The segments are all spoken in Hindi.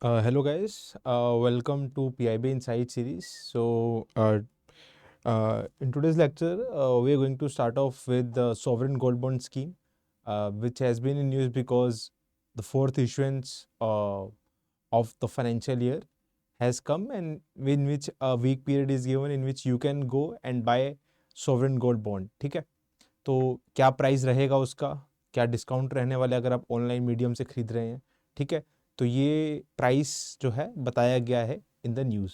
Hello guys, welcome to PIB Insight series. In today's lecture, we are going to start off with the sovereign gold bond scheme, which has been in news because the fourth issuance of the financial year has come, and in which a week period is given in which you can go and buy sovereign gold bond. ठीक है, तो क्या प्राइस रहेगा उसका, क्या डिस्काउंट रहने वाले अगर आप ऑनलाइन मीडियम से खरीद रहे हैं, ठीक है। तो ये प्राइस जो है बताया गया है इन द न्यूज़।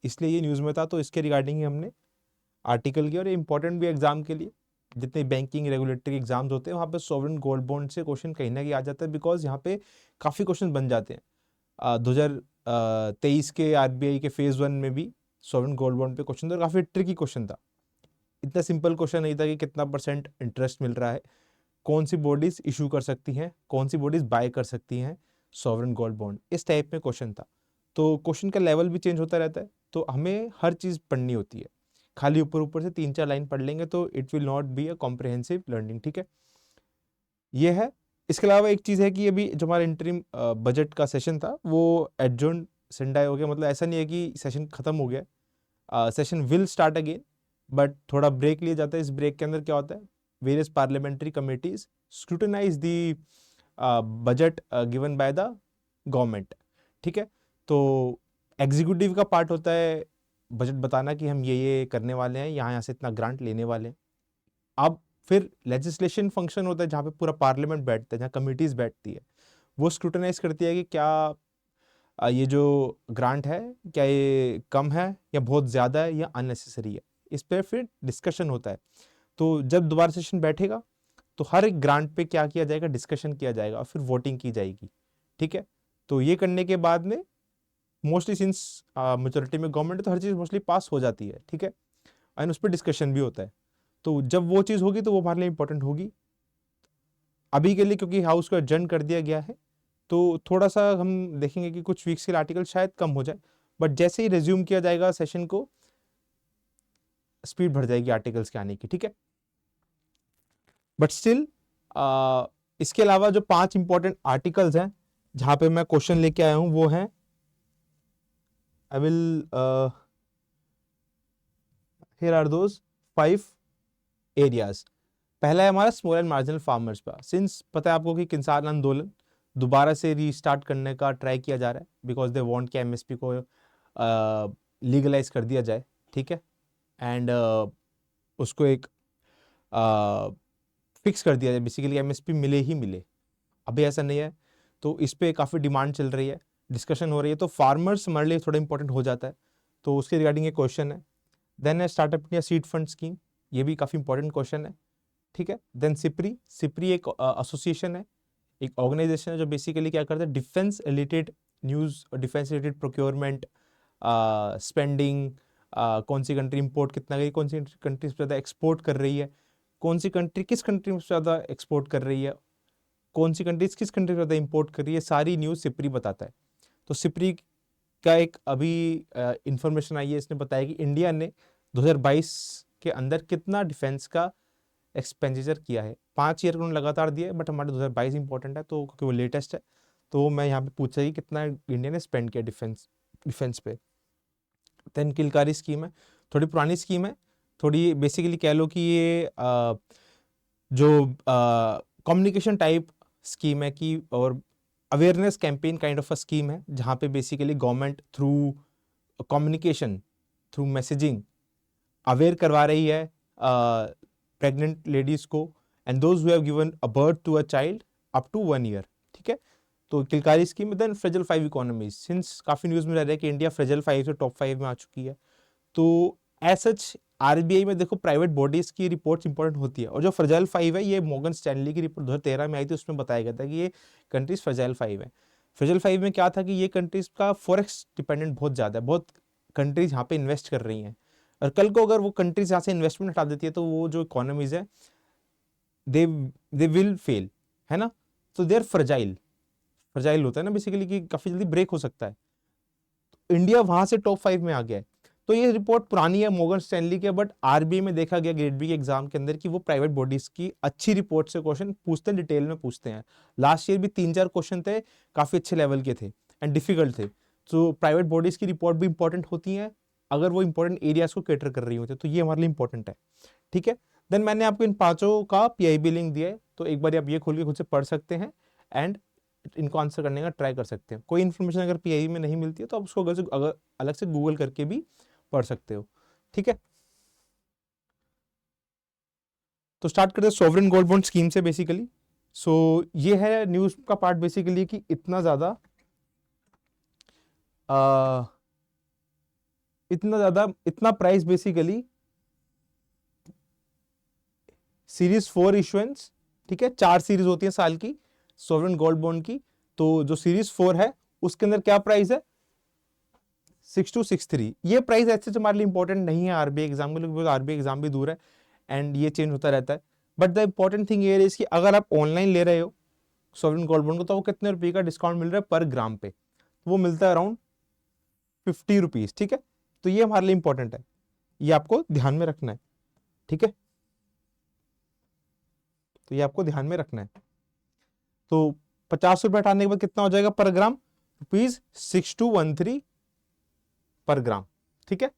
इसलिए ये न्यूज़ में था, तो इसके रिगार्डिंग ही हमने आर्टिकल किया। और ये इंपॉर्टेंट भी एग्जाम के लिए, जितने बैंकिंग रेगुलेटरी एग्जाम्स होते हैं वहाँ पे सॉवरेन गोल्ड बॉन्ड से क्वेश्चन कहीं ना कहीं आ जाता है, बिकॉज यहाँ पे काफ़ी क्वेश्चन बन जाते हैं। 2023 के आरबीआई के फेज़ 1 में भी सॉवरेन गोल्ड बॉन्ड पे क्वेश्चन था, काफ़ी ट्रिकी क्वेश्चन था। इतना सिंपल क्वेश्चन नहीं था कि कितना परसेंट इंटरेस्ट मिल रहा है, कौन सी बॉडीज इशू कर सकती हैं, कौन सी बॉडीज बाय कर सकती हैं सॉवरेन गोल्ड बॉन्ड, इस टाइप में क्वेश्चन था। तो क्वेश्चन का लेवल भी चेंज होता रहता है, तो हमें हर चीज़ पढ़नी होती है। खाली ऊपर ऊपर से 3-4 लाइन पढ़ लेंगे तो it will not be a comprehensive learning, ठीक है। ये है। इसके अलावा एक चीज़ है कि अभी जो हमारा इंटरिम बजट का सेशन था वो एडजॉर्न सेंडाई हो गया। मतलब ऐसा नहीं है कि सेशन खत्म हो गया, session will start again, but थोड़ा ब्रेक लिया जाता है। इस ब्रेक के अंदर क्या होता है, various parliamentary committees scrutinise the budget given by the government, ठीक है। तो एग्जीक्यूटिव का पार्ट होता है बजट बताना कि हम ये करने वाले हैं, यहाँ से इतना ग्रांट लेने वाले हैं। अब फिर लेजिस्लेशन फंक्शन होता है जहाँ पे पूरा पार्लियामेंट बैठता है, जहाँ कमिटीज बैठती है, वो स्क्रूटनाइज करती है कि क्या ये जो ग्रांट है क्या ये कम है या बहुत ज़्यादा है या अननेसेसरी है। इस पर फिर डिस्कशन होता है। तो जब दोबारा सेशन बैठेगा तो हर एक ग्रांट पे क्या किया जाएगा, डिस्कशन किया जाएगा और फिर वोटिंग की जाएगी, ठीक है। तो ये करने के बाद में मोस्टली सिंस मेजोरिटी में गवर्नमेंट है तो हर चीज़ मोस्टली पास हो जाती है, ठीक है। एंड उस पर डिस्कशन भी होता है। तो जब वो चीज़ होगी तो वो हमारे लिए इंपॉर्टेंट होगी। अभी के लिए क्योंकि हाउस को एडजर्न कर दिया गया है, तो थोड़ा सा हम देखेंगे कि कुछ वीक्स के लिए आर्टिकल शायद कम हो जाए, बट जैसे ही रिज्यूम किया जाएगा सेशन को, स्पीड बढ़ जाएगी आर्टिकल्स के आने की, ठीक है। बट स्टिल इसके अलावा जो 5 इंपॉर्टेंट आर्टिकल्स हैं जहां पे मैं क्वेश्चन लेके आया हूं वो हैं, I will here are those 5 areas. पहला है हमारा स्मॉल एंड मार्जिनल फार्मर्स पर। सिंस पता है आपको कि किसान आंदोलन दोबारा से रीस्टार्ट करने का ट्राई किया जा रहा है, बिकॉज दे वांट कि एमएसपी को लीगलाइज कर दिया जाए, ठीक है। एंड उसको एक फिक्स कर दिया जाए, बेसिकली एमएसपी मिले ही मिले। अभी ऐसा नहीं है, तो इस पर काफ़ी डिमांड चल रही है, डिस्कशन हो रही है, तो फार्मर्स हमारे लिए थोड़ा इंपॉर्टेंट हो जाता है। तो उसके रिगार्डिंग एक क्वेश्चन है। देन है startup India seed fund scheme, ये भी काफ़ी इंपॉर्टेंट क्वेश्चन है, ठीक है। देन सिप्री, सिप्री एक एसोसिएशन है, एक ऑर्गेनाइजेशन है जो बेसिकली क्या करता है, डिफेंस रिलेटेड न्यूज़ और डिफेंस रिलेटेड प्रोक्योरमेंट, स्पेंडिंग, कौन सी कंट्री इंपोर्ट कितना गई, कौन सी कंट्री से ज़्यादा एक्सपोर्ट कर रही है, कौन सी कंट्री किस कंट्री में ज़्यादा एक्सपोर्ट कर रही है, कौन सी कंट्रीज किस कंट्री से ज़्यादा इंपोर्ट कर रही है, सारी न्यूज़ सिप्री बताता है। तो सिप्री का एक अभी इंफॉर्मेशन आई है, इसने बताया कि इंडिया ने 2022 के अंदर कितना डिफेंस का एक्सपेंडिचर किया है। 5 ईयर उन्होंने लगातार दिया है, बट हमारे 2022 इंपॉर्टेंट है तो क्योंकि वो लेटेस्ट है, तो मैं यहाँ पे पूछा कि कितना इंडिया ने स्पेंड किया डिफेंस डिफेंस पे। देन किलकारी स्कीम है, थोड़ी पुरानी स्कीम है, थोड़ी बेसिकली कह लो कि ये जो कम्युनिकेशन टाइप स्कीम है कि, और awareness campaign kind of a scheme है, जहाँ पे basically government through communication, through messaging aware करवा रही है प्रेग्नेंट लेडीज को and those who have given a birth to a child up to 1 year, ठीक है। तो Kilkari scheme. Then fragile 5 economies, since काफ़ी न्यूज़ में रह रहा है कि इंडिया फ्रेजल 5 से टॉप 5 में आ चुकी है, तो एज सच आरबीआई में देखो प्राइवेट बॉडीज की रिपोर्ट्स इंपॉर्टेंट होती है, और जो फ्रेजाइल 5 है ये मॉर्गन स्टैनली की रिपोर्ट 2013 में आई थी, उसमें बताया गया था कि ये कंट्रीज फ्रेजाइल 5 है। फ्रेजाइल 5 में क्या था कि ये कंट्रीज का फॉरेक्स डिपेंडेंट बहुत ज़्यादा है, बहुत कंट्रीज यहाँ पे इन्वेस्ट कर रही हैं, और कल को अगर वो कंट्रीज यहाँ से इन्वेस्टमेंट हटा देती है तो वो जो इकोनॉमीज है दे दे विल फेल, है ना। तो दे आर फ्रेजाइल, फ्रेजाइल होता है ना बेसिकली कि काफ़ी जल्दी ब्रेक हो सकता है। इंडिया वहां से टॉप 5 में आ गया है। तो ये रिपोर्ट पुरानी है मॉर्गन स्टैनली के, बट आरबीआई में देखा गया ग्रेड बी के एग्जाम के अंदर कि वो प्राइवेट बॉडीज की अच्छी रिपोर्ट से क्वेश्चन पूछते हैं, डिटेल में पूछते हैं। लास्ट ईयर भी 3-4 क्वेश्चन थे, काफी अच्छे लेवल के थे। एंड डिफिकल्ट थे। तो प्राइवेट बॉडीज की रिपोर्ट भी इंपॉर्टेंट होती हैं अगर वो इंपॉर्टेंट एरियाज को कैटर कर रही होती है, तो ये हमारे लिए इंपॉर्टेंट है। ठीक है, देन मैंने आपको इन पांचों का पीआईबी लिंक दिया है, तो एक बार आप ये खोल के खुद से पढ़ सकते हैं एंड इनको आंसर करने का ट्राई कर सकते हैं। कोई इन्फॉर्मेशन अगर पीआईबी में नहीं मिलती है तो आप उसको अगर अलग से गूगल करके भी पढ़ सकते हो। ठीक है, तो स्टार्ट करते हैं सॉवरेन गोल्ड बॉन्ड स्कीम से बेसिकली। सो ये है न्यूज का पार्ट बेसिकली कि इतना ज्यादा इतना प्राइस बेसिकली सीरीज 4 इशुएंस, ठीक है, 4 सीरीज होती है साल की सॉवरेन गोल्ड बॉन्ड की। तो जो सीरीज 4 है उसके अंदर क्या प्राइस है 6263। ये प्राइस ऐसे हमारे लिए इंपॉर्टेंट नहीं है आरबीआई एग्जाम के लिए, आरबीआई एग्जाम भी दूर है एंड ये चेंज होता रहता है। बट द इंपॉर्टेंट थिंग ये है कि अगर आप ऑनलाइन ले रहे हो सॉवरेन गोल्ड बॉन्ड को तो वो कितने रुपए का डिस्काउंट मिल रहा है पर ग्राम पे, वो मिलता है अराउंड 50 रुपीज। ठीक है, तो ये हमारे लिए इंपॉर्टेंट है, ये आपको ध्यान में रखना है। ठीक है, तो ये आपको ध्यान में रखना है। तो 50 रुपए हटाने के बाद कितना हो जाएगा पर ग्राम, ₹6213 पर ग्राम। ठीक है,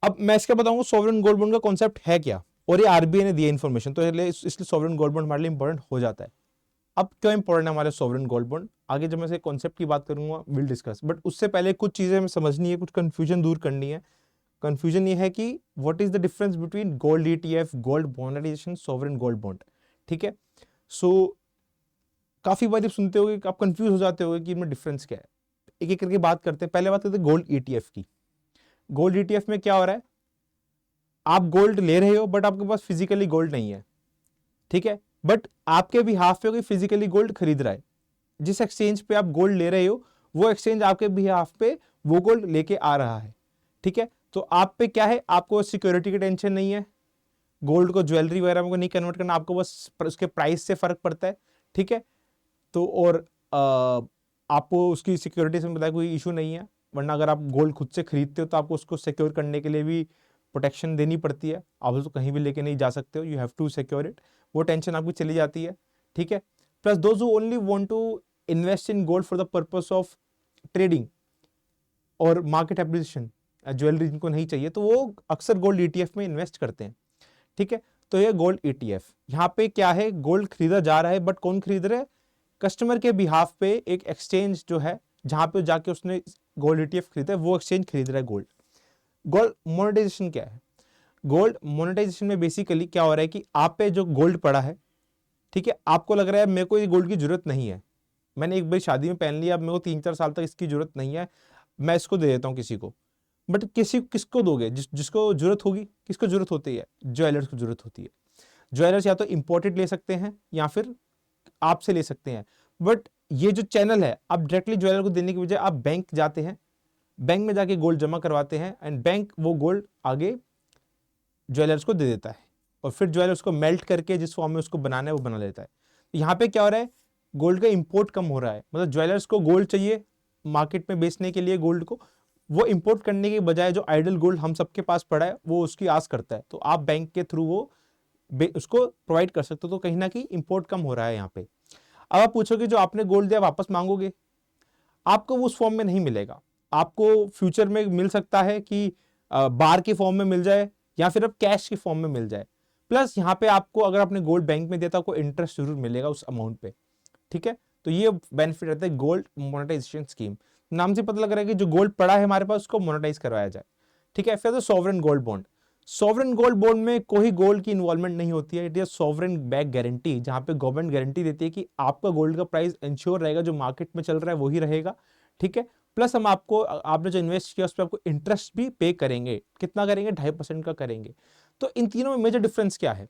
अब मैं इसका बताऊंगा सॉवरेन गोल्ड बॉन्ड का कॉन्सेप्ट है क्या, और ये आरबीआई ने दिया इन्फॉर्मेशन, तो इसलिए सॉवरेन गोल्ड बॉन्ड हमारे लिए इंपॉर्टेंट हो जाता है। अब क्यों इंपॉर्टेंट है हमारे सॉवरेन गोल्ड बॉन्ड, आगे जब मैं इसके कॉन्सेप्ट की बात करूंगा विल डिस्कस, बट उससे पहले कुछ चीजें हमें समझनी है, कुछ कंफ्यूजन दूर करनी है। कंफ्यूजन ये है कि what is the difference between gold ETF, gold monetisation, sovereign gold bond. ठीक है, सो काफी बार जब सुनते होगे आप कंफ्यूज हो जाते होगे कि इनमें डिफरेंस क्या है। एक एक करके बात करते हैं। पहले बात करते हैं गोल्ड ईटीएफ की। गोल्ड ईटीएफ में क्या हो रहा है, आप गोल्ड ले रहे हो बट आपके पास फिजिकली गोल्ड नहीं है। ठीक है, बट आपके भी हाफ पे कोई फिजिकली गोल्ड खरीद रहा है। जिस एक्सचेंज पे आप गोल्ड ले रहे हो वो एक्सचेंज आपके भी हाफ पे वो गोल्ड लेके आ रहा है। ठीक है, तो आप पे क्या है, आपको सिक्योरिटी की टेंशन नहीं है, गोल्ड को ज्वेलरी वगैरह में नहीं कन्वर्ट करना, आपको बस उसके प्राइस से फर्क पड़ता है। ठीक है, तो और आपको उसकी सिक्योरिटी से बताया कोई इशू नहीं है, वरना अगर आप गोल्ड खुद से खरीदते हो तो आपको उसको सिक्योर करने के लिए भी प्रोटेक्शन देनी पड़ती है, आप उसको कहीं भी लेके नहीं जा सकते हो, you have to secure it, वो टेंशन आपकी चली जाती है। ठीक है, plus those who only want to invest in gold for the purpose of trading और मार्केट एप्रिसिएशन, ज्वेलरी जिनको नहीं चाहिए तो वो अक्सर गोल्ड ईटीएफ में इन्वेस्ट करते हैं। ठीक है, तो ये गोल्ड ईटीएफ, यहाँ पे क्या है, गोल्ड खरीदा जा रहा है बट कौन खरीद रहा है, कस्टमर के बिहाफ पे एक एक्सचेंज जो है जहां पे जाके उसने गोल्ड ईटीएफ खरीदा है वो एक्सचेंज खरीद रहा है गोल्ड। गोल्ड मोनेटाइजेशन क्या है, गोल्ड मोनेटाइजेशन में बेसिकली क्या हो रहा है कि आप पे जो गोल्ड पड़ा है, ठीक है, आपको लग रहा है मेरे को ये गोल्ड की जरूरत नहीं है, मैंने एक बार शादी में पहन लिया, अब मेरे को 3-4 साल तक इसकी जरूरत नहीं है, मैं इसको दे देता हूँ किसी को। बट किसको दोगे, जिसको जरूरत होगी, किसको जरूरत होती है, ज्वेलर्स को जरूरत होती है। ज्वेलर्स या तो इंपोर्टेड ले सकते हैं या फिर आपसे ले सकते हैं, बट ये जो चैनल है आप डायरेक्टली ज्वेलर को देने की बजाय आप बैंक जाते हैं, बैंक में जाके गोल्ड जमा करवाते हैं एंड बैंक वो गोल्ड आगे ज्वेलर्स को दे देता है और फिर ज्वेलर उसको मेल्ट करके जिस फॉर्म में उसको बनाना है वो बना लेता है। यहाँ पे क्या हो रहा है, गोल्ड का इंपोर्ट कम हो रहा है, मतलब ज्वेलर्स को गोल्ड चाहिए मार्केट में बेचने के लिए गोल्ड को, वो इंपोर्ट करने के बजाय जो आइडल गोल्ड हम सबके पास पड़ा है वो उसकी आस करता है, तो आप बैंक के थ्रू वो उसको प्रोवाइड कर सकते हो, तो कहीं ना कहीं इंपोर्ट कम हो रहा है यहाँ पे। अब आप पूछोगे जो आपने गोल्ड दिया वापस मांगोगे, आपको उस फॉर्म में नहीं मिलेगा, आपको फ्यूचर में मिल सकता है कि बार के फॉर्म में मिल जाए या फिर अब कैश के फॉर्म में मिल जाए। प्लस यहाँ पे आपको अगर आपने गोल्ड बैंक में दिया तो आपको इंटरेस्ट जरूर मिलेगा उस अमाउंट पे। ठीक है, तो ये बेनिफिट रहता है गोल्ड मोनेटाइजेशन स्कीम, नाम से पता लग रहा है कि जो गोल्ड पड़ा है हमारे पास उसको मोनेटाइज करवाया जाए। ठीक है, फिर तो sovereign gold bond, sovereign gold bond में कोई गोल्ड की इन्वॉल्वमेंट नहीं होती है, it is sovereign back guarantee, जहां पे गवर्नमेंट गारंटी देती है कि आपका गोल्ड का प्राइस इंश्योर रहेगा, जो मार्केट में चल रहा है वही रहेगा। ठीक है, प्लस हम आपको, आपने जो इन्वेस्ट किया उस पर आपको इंटरेस्ट भी पे करेंगे, कितना करेंगे, 2.5% का करेंगे। तो इन तीनों में मेजर डिफरेंस क्या है,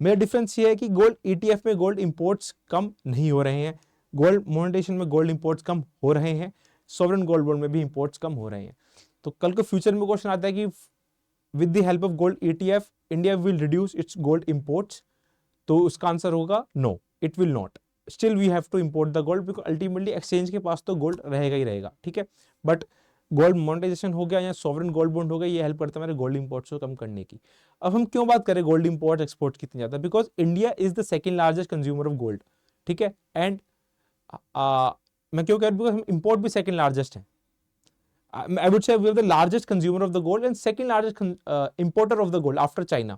मेरा डिफरेंस ये है कि गोल्ड ईटीएफ में गोल्ड इंपोर्ट्स कम नहीं हो रहे हैं, गोल्ड मोनेटाइजेशन में गोल्ड इंपोर्ट्स कम हो रहे हैं, सॉवरेन गोल्ड बॉन्ड में भी इंपोर्ट्स कम हो रहे हैं। तो कल को फ्यूचर में क्वेश्चन आता है कि with the help of gold ETF India will reduce its gold imports, तो उसका आंसर होगा no, it will not, still we have to import the gold, because ultimately exchange के पास तो गोल्ड रहेगा ही रहेगा। ठीक है, बट गोल्ड मोनेटाइजेशन हो गया या सॉवरेन गोल्ड बॉन्ड हो गया, ये हेल्प करता है हमारे गोल्ड इंपोर्ट्स को कम करने की। अब हम क्यों बात करें गोल्ड इंपोर्ट एक्सपोर्ट कितनी ज्यादा, because India is the second largest consumer of gold. ठीक है, एंड मैं क्यों कह रहा हूँ, बिकॉज हम इंपोर्ट भी सेकंड लार्जेस्ट हैं. I would say we are the largest consumer of the gold and second largest importer of the gold after China.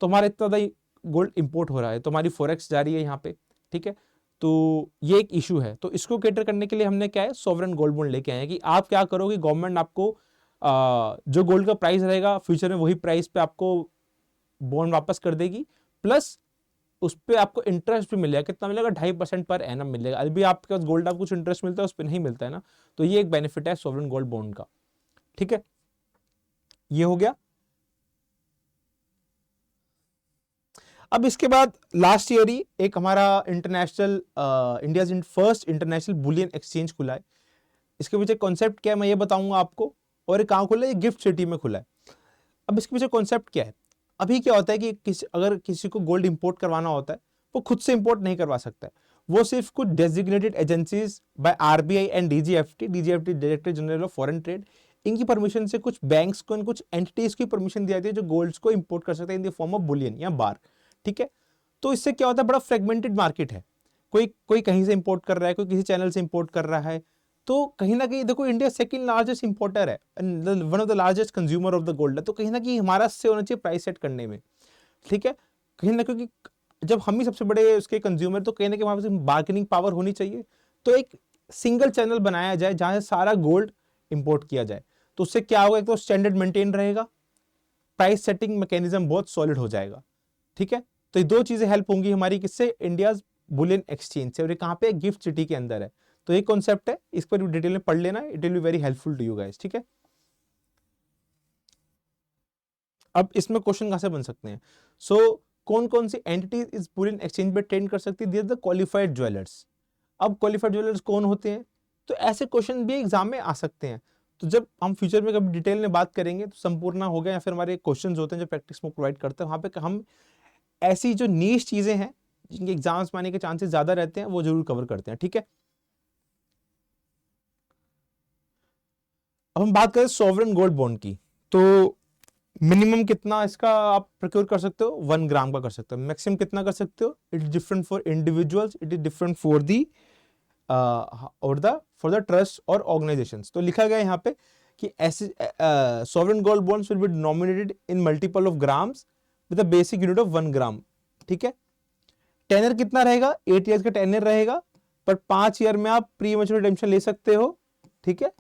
तो हमारा इतना ज़्यादा गोल्ड इंपोर्ट हो रहा है, तो हमारी फॉरेक्स जा रही है यहाँ पे, ठीक है. तो ये एक इशू है. तो इसको कैटर करने के लिए हमने क्या है, सॉवरेन गोल्ड बॉन्ड लेके आए हैं कि आप क्या करोगे, गवर्नमेंट आपको जो गोल्ड का प्राइस रहेगा फ्यूचर में वही प्राइस पे आपको बॉन्ड वापस कर देगी, प्लस उस पर आपको इंटरेस्ट भी मिलेगा. कितना मिलेगा, 2.5% पर एनम मिलेगा. अभी आपके पास गोल्ड आप कुछ इंटरेस्ट मिलता है, उस पर नहीं मिलता है ना. तो ये एक बेनिफिट है सॉवरेन गोल्ड बॉन्ड का. ठीक है, ये हो गया. अब इसके बाद लास्ट ईयर ही एक हमारा international India first international bullion exchange खुला है. इसके पीछे कॉन्सेप्ट क्या है मैं ये बताऊंगा आपको. और ये कहाँ खुला है, ये गिफ्ट सिटी में खुला है. अब इसके पीछे कॉन्सेप्ट क्या है, अभी क्या होता है कि अगर किसी को गोल्ड इंपोर्ट करवाना होता है, वो खुद से इंपोर्ट नहीं करवा सकता है. वो सिर्फ कुछ designated agencies by RBI and DGFT director general of foreign trade, इनकी परमिशन से कुछ बैंक्स को, कुछ एंटिटीज की परमिशन दी जाती है जो गोल्ड्स को इंपोर्ट कर सकते हैं in the form of Boolean या बार. ठीक है, तो इससे क्या होता है, बड़ा फ्रेगमेंटेड मार्केट है. कोई कहीं से इंपोर्ट कर रहा है, कोई किसी चैनल से इंपोर्ट कर रहा है. तो कहीं ना कहीं देखो, इंडिया सेकंड लार्जेस्ट इंपोर्टर है, one of the largest consumer of the gold है. तो कहीं ना कहीं हमारा से होना चाहिए प्राइस सेट करने में. ठीक है, कहीं ना, क्योंकि जब हम ही सबसे बड़े उसके कंज्यूमर, तो कहीं ना कहीं वहां पर बार्गेनिंग पावर होनी चाहिए. तो एक सिंगल चैनल बनाया जाए जहां से सारा गोल्ड इंपोर्ट किया जाए. तो उससे क्या होगा, एक तो स्टैंडर्ड मेंटेन रहेगा, प्राइस सेटिंग मैकेनिज्म बहुत सॉलिड हो जाएगा. ठीक है, तो ये दो चीजें हेल्प होंगी हमारी, किससे, इंडिया बुलियन एक्सचेंज से. और ये कहां पे, गिफ्ट सिटी के अंदर है. तो ये कॉन्सेप्ट है, इस पर डिटेल में पढ़ लेना, it will be very helpful to you guys. ठीक है, अब इसमें क्वेश्चन कहां से बन सकते हैं. कौन कौन सी एंटिटीज इस बुलियन एक्सचेंज पे ट्रेड कर सकती है, दिस द क्वालिफाइड ज्वेलर्स. अब क्वालिफाइड ज्वेलर्स कौन होते हैं, तो ऐसे क्वेश्चन भी एग्जाम में आ सकते हैं. तो जब हम फ्यूचर में कभी डिटेल में बात करेंगे, तो संपूर्ण हो गया या फिर हमारे क्वेश्चन होते हैं जो प्रैक्टिस में प्रोवाइड करते हैं, वहां पे हम ऐसी जो नीश चीजें हैं जिनके एग्जाम्स में आने के चांसेस ज्यादा रहते हैं, वो जरूर कवर करते हैं. ठीक है, अब हम बात करें सॉवरेन गोल्ड बॉन्ड की. तो मिनिमम कितना इसका आप प्रोक्योर कर सकते हो, 1 ग्राम का कर सकते हो. मैक्सिमम कितना कर सकते हो, it is different for individuals, it is different for the for the trust और ऑर्गेनाइजेशंस. तो लिखा गया यहाँ पे कि ऐसे sovereign gold bonds will B denominated in multiple of grams with a basic unit of 1 ग्राम. ठीक है, टेनर कितना रहेगा, 8 ईयर्स का टेनर रहेगा, पर 5 ईयर में आप प्री मैच्योर रिडेम्पशन ले सकते हो. ठीक है,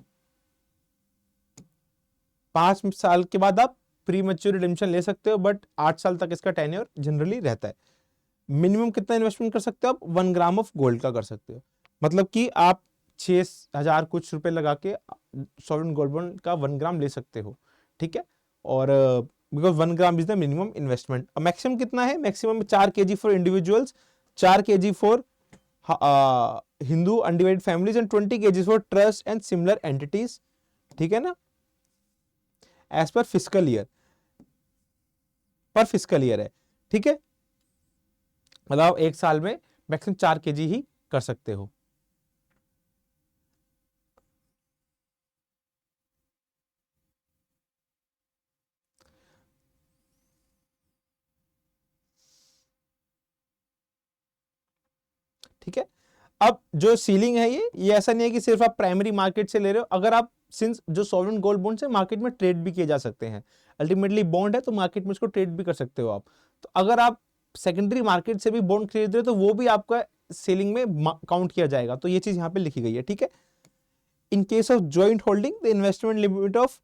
5 साल के बाद आप प्री मैच्योर रिडेम्पशन ले सकते हो, बट 8 साल तक इसका टेन्योर जनरली रहता है. मिनिमम कितना इन्वेस्टमेंट कर सकते हो आप, 1 ग्राम ऑफ गोल्ड का कर सकते हो. मतलब कि आप 6,000 कुछ रुपए लगा के सॉवरेन गोल्ड बॉन्ड का 1 ग्राम ले सकते हो. ठीक है, और because 1 gram is the minimum investment. Maximum कितना है, maximum 4 kg for individuals, 4 kg for Hindu undivided families and 20 kg for trust and similar entities. ठीक है ना, एज पर फिजिकल ईयर, पर फिजिकल ईयर है. ठीक है, मतलब 1 साल में मैक्सिमम 4 kg ही कर सकते हो. ठीक है, अब जो सीलिंग है ये ऐसा नहीं है कि सिर्फ आप प्राइमरी मार्केट से ले रहे हो. अगर आप, सिंस जो सॉवरेन गोल्ड बॉन्ड से मार्केट में ट्रेड भी किए जा सकते हैं, अल्टीमेटली बॉन्ड है तो मार्केट में इसको ट्रेड भी कर सकते हो आप. तो अगर आप सेकेंडरी मार्केट से भी बॉन्ड खरीद रहे हो तो वो भी आपका सेलिंग में काउंट किया जाएगा. तो ये चीज यहाँ पे लिखी गई है. ठीक है, in case of joint holding the investment limit of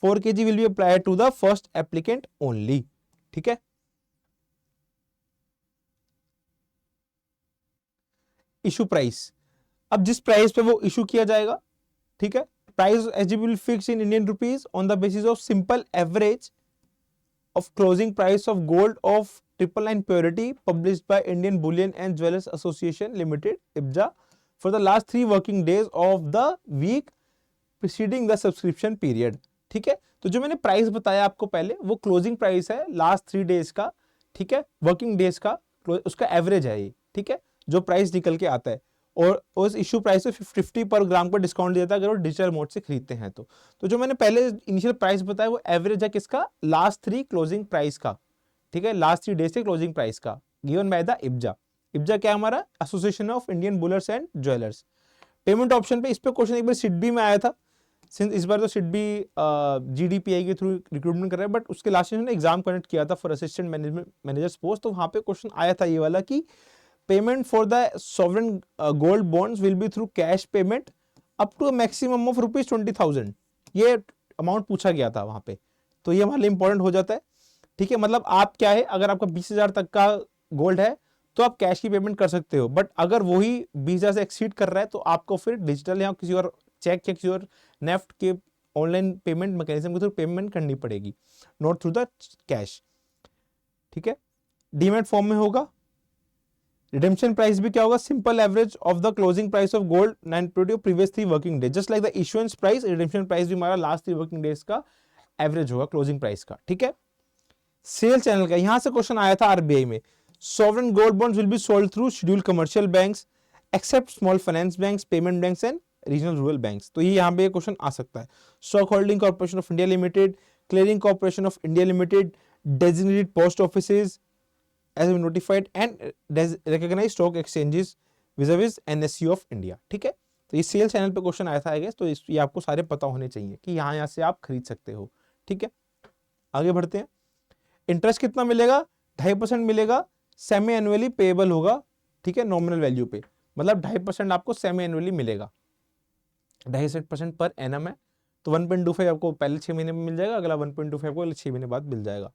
4 kg will be applied to the first applicant only. ठीक है, इशू प्राइस, अब जिस प्राइस पे वो इशू किया जाएगा, ठीक है, price SGB will fix in Indian rupees on the basis of simple average of closing price of gold of 999 purity published by Indian Bullion and Jewellers Association Limited IBJA for the last 3 working days of the week preceding the subscription period. ठीक है, तो जो मैंने प्राइस बताया आपको पहले, वो क्लोजिंग प्राइस है लास्ट 3 डेज का. ठीक है, वर्किंग डेज का उसका एवरेज है ये. ठीक है, जो प्राइस निकल के आता है, और उस इशू प्राइस से 50 पर ग्राम का डिस्काउंट दिया था अगर वो डिजिटल मोड से खरीदते हैं. तो जो मैंने पहले इनिशियल प्राइस बताया वो एवरेज है किसका, लास्ट 3 क्लोजिंग प्राइस का. ठीक है, लास्ट 3 डेज से क्लोजिंग प्राइस का, given by the IBJA. IBJA क्या हमारा, association of Indian bullion and jewellers. Payment option पे इस पे क्वेश्चन एक बार सिडबी में आया था, सिंस इस बार तो सिडबी जीडीपीआई के थ्रू रिक्रूटमेंट कर रहा है, बट उसके लास्ट में एग्जाम कंडक्ट किया था for assistant management managers post, तो वहां पे क्वेश्चन आया था ये वाला कि payment for the sovereign gold bonds will be through cash payment up to maximum of ₹20,000, ये अमाउंट पूछा गया था वहां पे, तो ये हमारे लिए इंपॉर्टेंट हो जाता है। ठीक है, मतलब आप क्या है, अगर आपका 20,000 तक का गोल्ड है तो आप कैश की पेमेंट कर सकते हो, बट अगर वही 20,000 से एक्सीड कर रहा है तो आपको फिर डिजिटल या किसी और चेक या किसी और नेफ्ट के ऑनलाइन पेमेंट मैकेनिज्म के थ्रू पेमेंट करनी पड़ेगी, नॉट थ्रू द कैश। ठीक है, डीमैट फॉर्म में होगा। रिडेम्पशन प्राइस भी क्या होगा, simple average of the closing price of gold 9 previous 3 working day, just like the issuance price, redemption price भी हमारा लास्ट 3 वर्किंग डेज का एवरेज होगा क्लोजिंग प्राइस का। ठीक है, सेल चैनल का यहां से क्वेश्चन आया था आरबीआई में, sovereign gold bonds will be sold through scheduled commercial banks except small finance banks, payment banks and regional rural banks। तो ये यहाँ पे क्वेश्चन आ सकता है। Stock Holding Corporation of India Limited, Clearing Corporation of India Limited, designated post offices as notified and recognised stock exchanges viz NSC of India. ठीक है, तो ये सेल चैनल पे क्वेश्चन आया था आई गेस, तो ये आपको सारे पता होने चाहिए कि यहाँ से आप खरीद सकते हो। ठीक है, आगे बढ़ते हैं। इंटरेस्ट कितना मिलेगा, 2.5% मिलेगा, सेमी एनुअली पेएबल होगा। ठीक है, नॉमिनल वैल्यू पे, मतलब 2.5% आपको सेमी एनुअली मिलेगा, 2.5% पर एनम है, तो 1.25 आपको पहले 6 महीने में मिल जाएगा, अगला 1.25 आपको अगले 6 महीने बाद मिल जाएगा।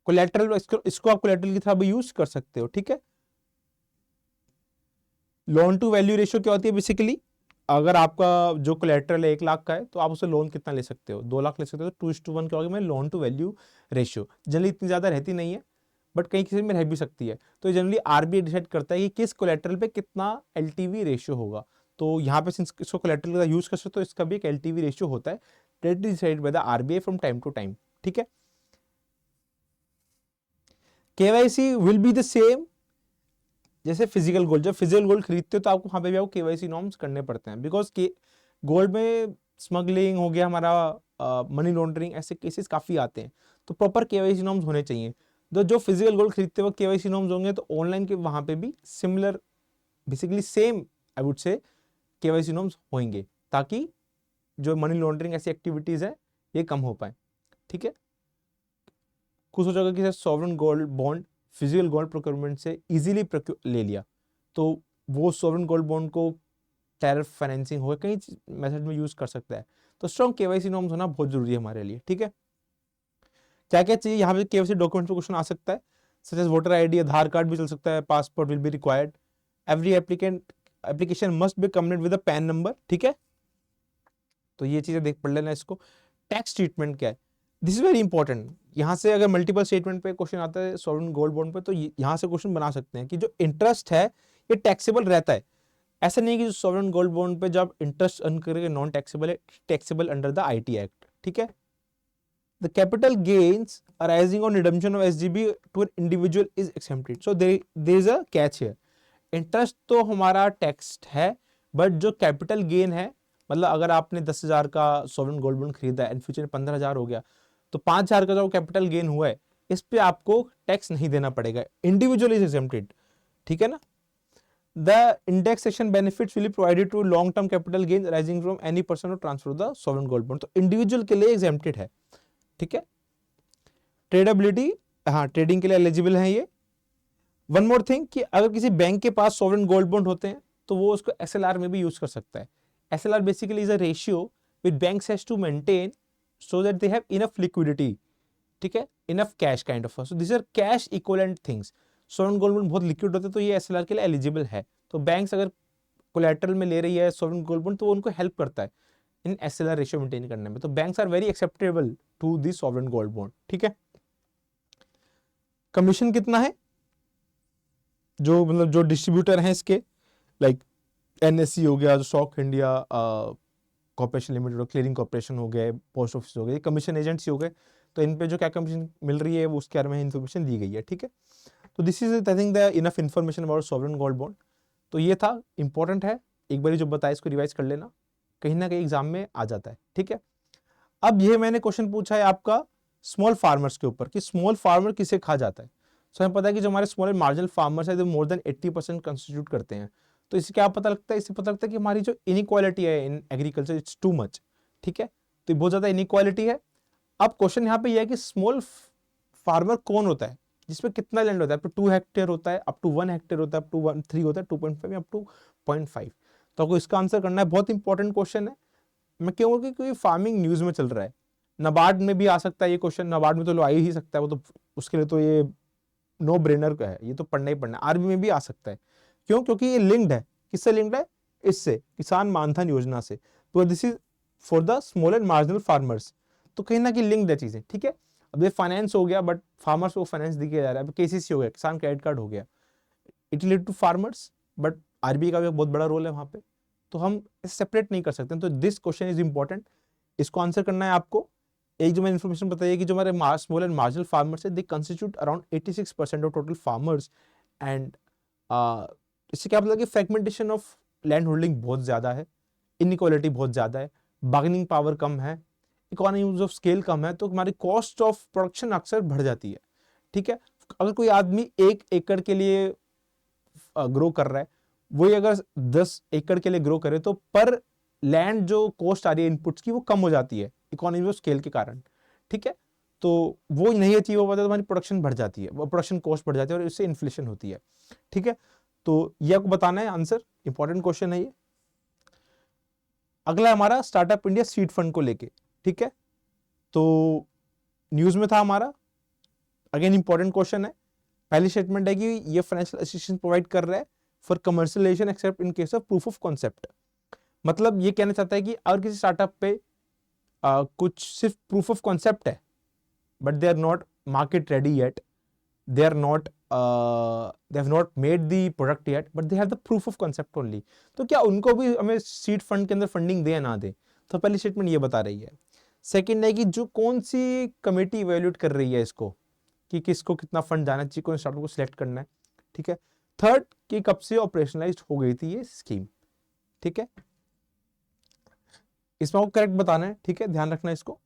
कोलेटरल, इसको आप कोलेटरल की तरह भी यूज कर सकते हो। ठीक है, लोन टू वैल्यू रेशियो क्या होती है, बेसिकली अगर आपका जो कोलेटरल है 1 लाख का है तो आप उसे लोन कितना ले सकते हो, 2 लाख ले सकते हो, तो 2:1 क्या होगा, मैं loan to value ratio generally इतनी ज्यादा रहती नहीं है, बट कहीं किसी में रह भी सकती है, तो जनरली आरबीआई डिसाइड करता है कि किस कोलेटरल पे कितना एलटीवी रेशियो होगा। तो यहाँ पे सिंस इसको कोलेटरल का यूज कर सकते हो, तो इसका भी एक एलटीवी रेशियो होता है, that is decided by the RBI from time to time. ठीक है, KYC will be the same जैसे फिजिकल गोल्ड, जब फिजिकल गोल्ड खरीदते हो तो आपको वहां पे भी आपको केवाईसी नॉर्म्स करने पड़ते हैं, बिकॉज के गोल्ड में स्मगलिंग हो गया, हमारा मनी लॉन्ड्रिंग, ऐसे केसेस काफी आते हैं, तो प्रॉपर केवाईसी नॉर्म्स होने चाहिए। तो जो फिजिकल गोल्ड खरीदते वक्त केवाईसी नॉर्म्स होंगे, तो ऑनलाइन के वहां पे भी similar, basically same I would say KYC norms होंगे, ताकि जो मनी लॉन्ड्रिंग ऐसी एक्टिविटीज है ये कम हो पाए। ठीक है, कुछ हो जाएगा कि sovereign gold bond physical gold procurement से इजीली ले लिया, तो वो सॉवरेन गोल्ड बॉन्ड को टैरिफ फाइनेंसिंग हो कई मेथड में यूज कर सकता है, तो स्ट्रॉन्ग केवाईसी नॉर्म्स होना बहुत जरूरी है हमारे लिए। ठीक है, क्या क्या चाहिए यहाँ पे, केवाईसी डॉक्यूमेंट पे क्वेश्चन आ सकता है, सच एज वोटर आईडी, आधार कार्ड भी चल सकता है, passport will be required, every application must be communicate with pan number. ठीक है, तो ये चीजें देख पढ़ लेना इसको। टैक्स ट्रीटमेंट क्या है, दिस इज वेरी इंपॉर्टेंट, यहाँ से अगर मल्टीपल स्टेटमेंट पे क्वेश्चन आता है सॉवरेन गोल्ड बॉन्ड पे, तो यहाँ से क्वेश्चन बना सकते हैं कि जो इंटरेस्ट है ये टैक्सेबल रहता है, ऐसा नहीं कि जो सॉवरेन गोल्ड बॉन्ड पे जब इंटरेस्ट अर्न करेंगे नॉन टैक्सेबल है, taxable under the IT act. ठीक है, the capital gains arising on redemption of SGB to an individual is exempted, so there is a catch here, interest तो हमारा टैक्स है, बट जो कैपिटल गेन है, मतलब अगर आपने 10,000 का सॉवरेन गोल्ड बॉन्ड खरीदा है एंड फ्यूचर में 15,000 हो गया, तो 5,000 का जो कैपिटल गेन हुआ है इस पे आपको टैक्स नहीं देना पड़ेगा, इंडिविजुअल इज एग्जेम्प्टेड। ठीक है ना, the indexation benefits will be provided to long term capital gain rising from any person transfer the sovereign gold bond, तो इंडिविजुअल के लिए एग्जेम्प्टेड है। ठीक है, ट्रेडेबिलिटी, हाँ ट्रेडिंग के लिए एलिजिबल है ये। वन मोर थिंग कि अगर किसी बैंक के पास सॉवरेन गोल्ड बॉन्ड होते हैं तो वो उसको एसएलआर में भी यूज कर सकता है। SLR basically is a ratio with banks has to maintain so that they have enough liquidity, ठीक है, enough cash kind of, so these are cash equivalent things। sovereign gold bond बहुत लिक्विड होते हैं, तो ये एसएलआर के लिए एलिजिबल है, तो बैंक्स अगर कोलैटरल में ले रही है sovereign gold bond तो वो उनको हेल्प करता है इन एसएलआर रेशियो मेंटेन करने में, तो banks are very acceptable to the sovereign gold bond। ठीक है, कमीशन कितना है, जो मतलब जो डिस्ट्रीब्यूटर हैं इसके, लाइक एनएससी हो गया, stock India corporation limited, Clearing corporation हो गए, पोस्ट ऑफिस हो गए, कमीशन एजेंट्स हो गए, तो इन पे जो क्या कमीशन मिल रही है वो उसके बारे में इन्फॉर्मेशन दी गई है। ठीक है, तो this is I think the enough information about sovereign gold bond, तो ये था, इंपॉर्टेंट है, एक बार जो बताया इसको रिवाइज कर लेना, कहीं ना कहीं एग्जाम में आ जाता है। ठीक है, अब ये मैंने क्वेश्चन पूछा है आपका स्मॉल फार्मर्स के ऊपर कि स्मॉल फार्मर किसे कहा जाता है। सो हमें पता है कि जो हमारे स्मॉल एंड मार्जिनल फार्मर्स है, मोर देन 80% कंस्टिट्यूट करते हैं, तो इससे क्या पता लगता है, इससे पता लगता है कि हमारी जो इनइक्वालिटी है in agriculture it's too much, ठीक है, तो बहुत ज्यादा इनइक्वालिटी है। अब क्वेश्चन यहाँ पे यह है कि स्मॉल फार्मर कौन होता है, जिसमें कितना लैंड होता है, अप टू 2 हेक्टेयर होता है, अप टू 1 हेक्टेयर होता है, अप टू 3 होता है, 2.5 अप टू 0.5। तो आपको इसका आंसर करना है, बहुत इंपॉर्टेंट क्वेश्चन है। मैं क्यों बोलूँ, क्योंकि फार्मिंग न्यूज में चल रहा है, नाबार्ड में भी आ सकता है ये क्वेश्चन, नाबार्ड में तो लो आ ही सकता है, वो तो उसके लिए तो ये नो ब्रेनर का है, ये तो पढ़ना ही पढ़ना है। आरबी में भी आ सकता है, क्यों, क्योंकि ये लिंक्ड है, किससे लिंक्ड है, इससे, किसान मानधन योजना से। तो this is for the small and marginal farmers, तो कहीं ना कहीं लिंक्ड है चीजें, ठीक है। अब ये फाइनेंस हो गया, बट फार्मर्स को फाइनेंस दिया जा रहा है, केसीसी हो गया, किसान क्रेडिट कार्ड हो गया, it related to farmers, but RBI का भी बहुत बड़ा रोल है वहां पे, तो हम सेपरेट नहीं कर सकते। तो दिस क्वेश्चन इज इंपॉर्टेंट, इसको आंसर करना है आपको। एक जो मैंने इन्फॉर्मेशन बताई कि जो हमारे स्मॉल एंड मार्जिनल फार्मर्स है, दे constitute around 86% of total farmers, and इससे क्या मतलब कि फ्रेगमेंटेशन ऑफ लैंड होल्डिंग बहुत ज्यादा है, इनइक्वालिटी बहुत ज्यादा है, बार्गेनिंग पावर कम है, इकोनॉमीज ऑफ स्केल कम है, तो हमारी कॉस्ट ऑफ प्रोडक्शन अक्सर बढ़ जाती है, ठीक है। अगर कोई आदमी 1 एकड़ के लिए ग्रो कर रहा है, वही अगर 10 एकड़ के लिए ग्रो करे, तो पर लैंड जो कॉस्ट आ रही है इनपुट्स की, वो कम हो जाती है इकोनॉमी ऑफ स्केल के कारण, ठीक है। तो वो नहीं अचीव हो पाता, तो हमारी प्रोडक्शन बढ़ जाती है, वो प्रोडक्शन कॉस्ट बढ़ जाती है, और इससे इन्फ्लेशन होती है, ठीक है। तो ये आपको बताना है आंसर, इंपॉर्टेंट क्वेश्चन है ये। अगला हमारा स्टार्टअप इंडिया सीड फंड को लेके, ठीक है, तो न्यूज में था हमारा, अगेन इंपॉर्टेंट क्वेश्चन है। पहली स्टेटमेंट है कि ये फाइनेंशियल असिस्टेंस प्रोवाइड कर रहा है for commercialisation accept in case of proof of concept. मतलब ये कहना चाहता है कि अगर किसी स्टार्टअप पे कुछ सिर्फ प्रूफ ऑफ कॉन्सेप्ट है, but they are not market ready yet, they are not they have not made the product yet, but they have the proof of concept only, तो क्या उनको भी हमें सीड फंड के अंदर फंडिंग दे ना दे। तो पहली स्टेटमेंट ये बता रही है। सेकंड है कि जो कौन सी कमेटी इवेल्युएट कर रही है इसको, कि किसको कितना फंड जाना चाहिए, कौन स्टार्टअप को सिलेक्ट करना है, ठीक है। थर्ड, कि कब से ऑपरेशनलाइज हो गई थी ये स्कीम, ठीक है, इसमें आपको करेक्ट बताना है, ठीक है, ध्यान रखना इसको।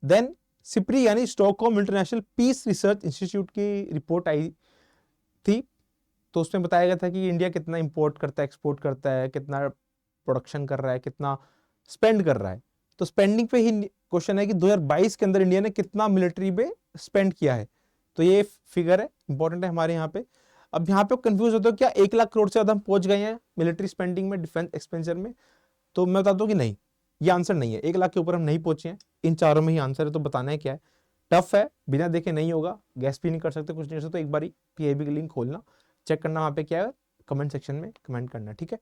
देन सिप्री यानी Stockholm International Peace Research Institute की रिपोर्ट आई थी, तो उसमें बताया गया था कि इंडिया कितना इंपोर्ट करता है, एक्सपोर्ट करता है, कितना प्रोडक्शन कर रहा है, कितना स्पेंड कर रहा है। तो स्पेंडिंग पे ही क्वेश्चन है कि 2022 के अंदर इंडिया ने कितना मिलिट्री पे स्पेंड किया है, तो ये फिगर है, इंपॉर्टेंट है हमारे यहाँ पे। अब यहाँ पे कंफ्यूज होते हो क्या 1 लाख करोड़ से ज्यादा हम पहुंच गए हैं मिलिट्री स्पेंडिंग में, डिफेंस एक्सपेंडिचर में, तो मैं बताता हूँ कि नहीं, ये आंसर नहीं है, 1 लाख के ऊपर हम नहीं पहुंचे हैं, इन चारों में ही आंसर है। तो बताना है क्या है, टफ है, बिना देखे नहीं होगा, गैस भी नहीं कर सकते, कुछ नहीं कर सकते, तो एक बारी पीआईबी की लिंक खोलना, चेक करना वहां पे क्या है, कमेंट सेक्शन में कमेंट करना, ठीक है।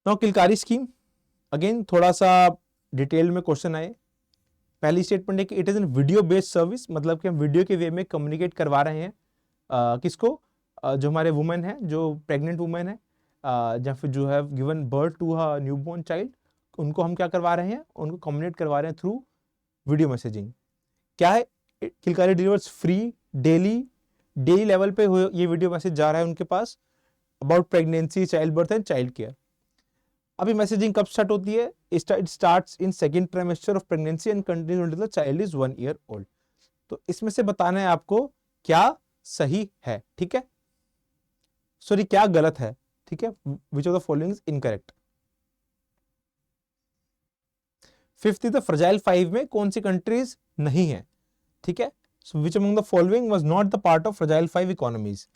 नाउ किलकारी स्कीम, अगेन थोड़ा सा डिटेल में क्वेश्चन आए। पहली स्टेटमेंट है कि it is an video based service, मतलब कि हम वीडियो के वे में कम्युनिकेट करवा रहे हैं किसको, जो हमारे वुमेन है, जो प्रेग्नेंट वुमेन है, या फिर जो have given birth to a newborn child, उनको हम क्या करवा रहे हैं, उनको कम्युनिकेट करवा रहे हैं थ्रू वीडियो मैसेजिंग। क्या है, Kilkari delivers free daily level पे ये वीडियो मैसेज जा रहा है उनके पास about pregnancy, child birth and child care. अभी मैसेजिंग कब स्टार्ट होती है, it starts in second trimester of pregnancy and continues until the child is 1 year old. तो इसमें से बताना है आपको क्या सही है, ठीक है, सॉरी क्या गलत है, ठीक है, which of the following is incorrect. Fifth is the fragile 5 में कौन सी कंट्रीज नहीं है, ठीक है, so which among the following was not the part of fragile 5 economies.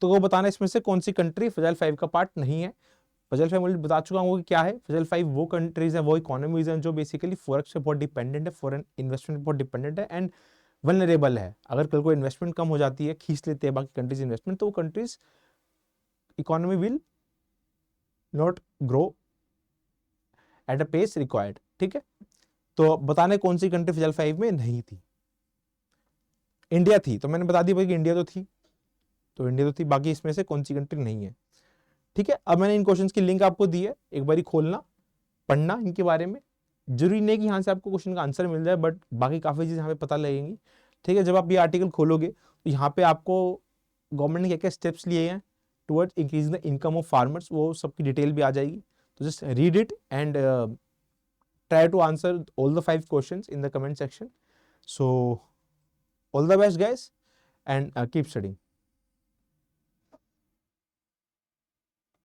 तो वो बताना इसमें से कौन सी कंट्री फ्रजाइल 5 का पार्ट नहीं है। फ्रजाइल 5 ऑलरेडी बता चुका हूं कि क्या है, फ्रजाइल 5 वो कंट्रीज है, वो इकोनॉमीज हैं जो बेसिकली फॉरेक्स पे बहुत डिपेंडेंट है, फॉरेन इन्वेस्टमेंट पे बहुत डिपेंडेंट है, एंड वल्नरेबल है। अगर कल को इन्वेस्टमेंट कम हो जाती है, खींच लेते हैं बाकी कंट्रीज इन्वेस्टमेंट, तो वो countries economy will not grow at a pace required, ठीक है। तो बताने कौन सी कंट्री फ्रजाइल 5 में नहीं थी। इंडिया थी, तो मैंने बता दिया भाई कि इंडिया तो थी, तो इंडिया तो थी, बाकी इसमें से कौन सी कंट्री नहीं है, ठीक है। अब मैंने इन क्वेश्चंस की लिंक आपको दी है, एक बारी खोलना, पढ़ना इनके बारे में। जरूरी नहीं कि यहाँ से आपको क्वेश्चन का आंसर मिल जाए, बट बाकी काफी चीजें यहाँ पे पता लगेंगी, ठीक है। जब आप ये आर्टिकल खोलोगे तो यहाँ पे आपको गवर्नमेंट ने क्या क्या स्टेप्स लिए हैं towards increasing the income of farmers, वो सबकी डिटेल भी आ जाएगी। तो just read it and try to answer all the 5 questions in the comment section. So all the best guys and keep studying.